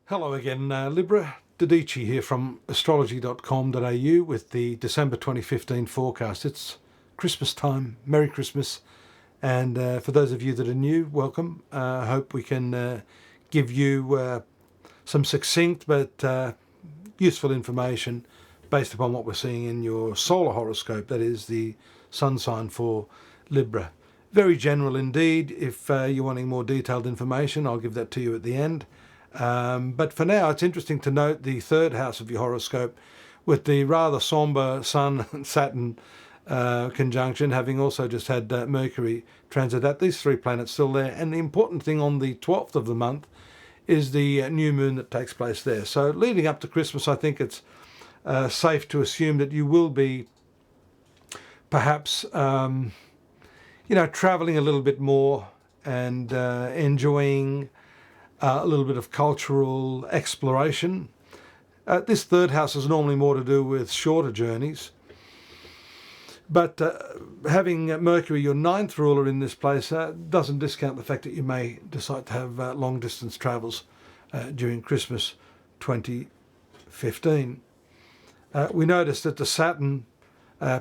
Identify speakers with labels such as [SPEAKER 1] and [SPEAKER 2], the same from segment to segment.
[SPEAKER 1] Hello again, Libra Dadhichi here from astrology.com.au with the December 2015 forecast. It's Christmas time. Merry Christmas. And for those of you that are new, welcome. I hope we can give you some succinct but useful information based upon what we're seeing in your solar horoscope, that is the sun sign for Libra. Very general indeed. If you're wanting more detailed information, I'll give that to you at the end. But for now, it's interesting to note the third house of your horoscope with the rather somber Sun and Saturn conjunction, having also just had Mercury transit that. These three planets still there. And the important thing on the 12th of the month is the new moon that takes place there. So leading up to Christmas, I think it's safe to assume that you will be perhaps, traveling a little bit more and enjoying a little bit of cultural exploration. This third house is normally more to do with shorter journeys. But having Mercury, your ninth ruler, in this place doesn't discount the fact that you may decide to have long distance travels during Christmas 2015. We noticed that the Saturn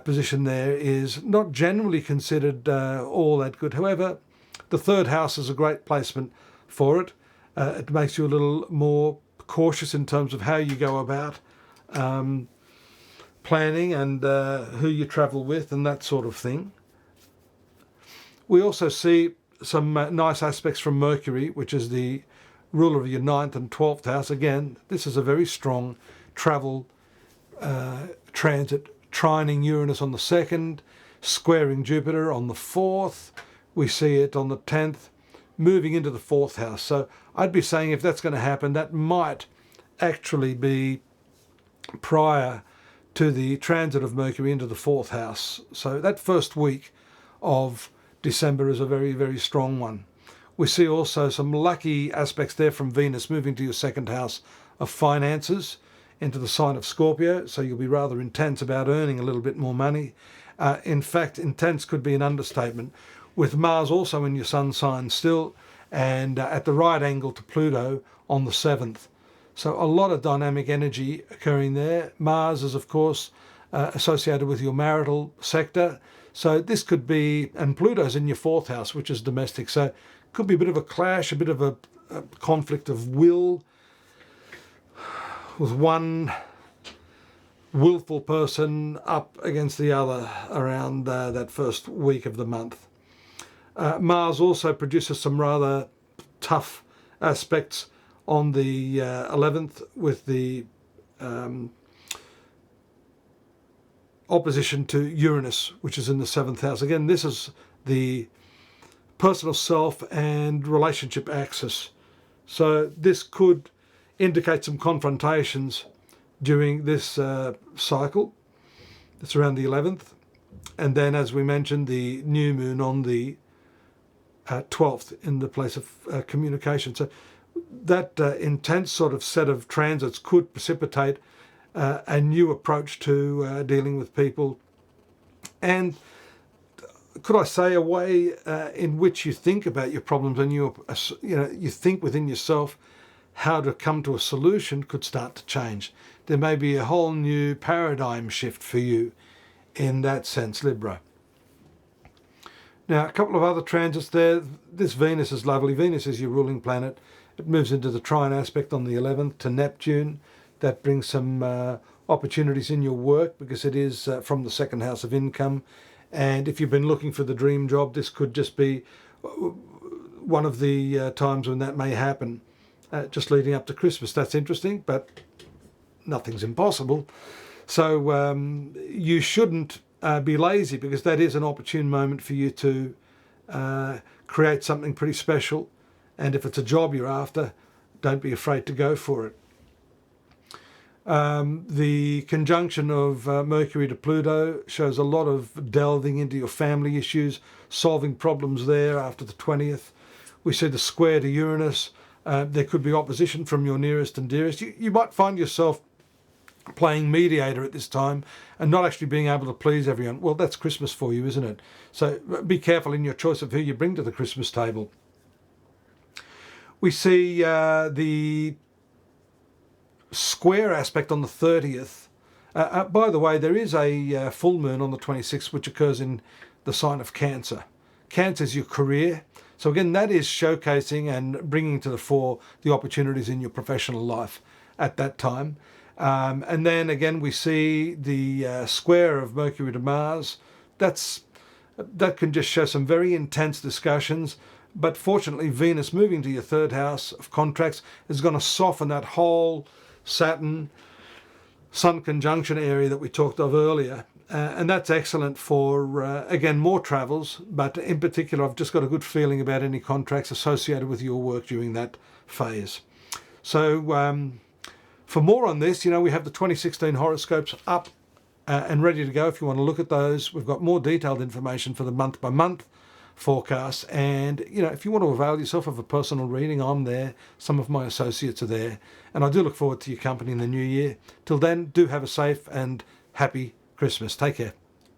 [SPEAKER 1] position there is not generally considered all that good. However, the third house is a great placement for it. It makes you a little more cautious in terms of how you go about planning and who you travel with and that sort of thing. We also see some nice aspects from Mercury, which is the ruler of your 9th and 12th house. Again, this is a very strong travel transit, trining Uranus on the 2nd, squaring Jupiter on the 4th. We see it on the 10th, moving into the 4th house. So I'd be saying if that's going to happen, that might actually be prior to the transit of Mercury into the 4th house. So that first week of December is a very, very strong one. We see also some lucky aspects there from Venus moving to your 2nd house of finances into the sign of Scorpio. So you'll be rather intense about earning a little bit more money. In fact, intense could be an understatement, with Mars also in your sun sign still, and at the right angle to Pluto on the 7th. So a lot of dynamic energy occurring there. Mars is, of course, associated with your marital sector. So this could be, and Pluto's in your 4th house, which is domestic. So it could be a bit of a clash, a bit of a conflict of will, with one willful person up against the other around that first week of the month. Mars also produces some rather tough aspects on the 11th with the opposition to Uranus, which is in the 7th house. Again, this is the personal self and relationship axis. So this could indicate some confrontations during this cycle. It's around the 11th. And then, as we mentioned, the new moon on the 12th in the place of communication. So that intense sort of set of transits could precipitate a new approach to dealing with people, and could I say a way in which you think about your problems and you think within yourself how to come to a solution could start to change. There may be a whole new paradigm shift for you in that sense, Libra. Now, a couple of other transits there. This Venus is lovely. Venus is your ruling planet. It moves into the trine aspect on the 11th to Neptune. That brings some opportunities in your work because it is from the 2nd house of income. And if you've been looking for the dream job, this could just be one of the times when that may happen, just leading up to Christmas. That's interesting, but nothing's impossible. So you shouldn't be lazy, because that is an opportune moment for you to create something pretty special. And if it's a job you're after, don't be afraid to go for it. The conjunction of Mercury to Pluto shows a lot of delving into your family issues, solving problems there after the 20th. We see the square to Uranus. There could be opposition from your nearest and dearest. You might find yourself playing mediator at this time and not actually being able to please everyone. Well, that's Christmas for you, isn't it? So be careful in your choice of who you bring to the Christmas table. We see the square aspect on the 30th. By the way, there is a full moon on the 26th, which occurs in the sign of Cancer. Cancer is your career. So again, that is showcasing and bringing to the fore the opportunities in your professional life at that time. And then again, we see the square of Mercury to Mars. That can just show some very intense discussions. But fortunately, Venus moving to your third house of contracts is going to soften that whole Saturn Sun conjunction area that we talked of earlier. And that's excellent for, again, more travels. But in particular, I've just got a good feeling about any contracts associated with your work during that phase. So for more on this, we have the 2016 horoscopes up and ready to go if you want to look at those. We've got more detailed information for the month-by-month forecast. And, if you want to avail yourself of a personal reading, I'm there. Some of my associates are there. And I do look forward to your company in the new year. Till then, do have a safe and happy Christmas. Take care.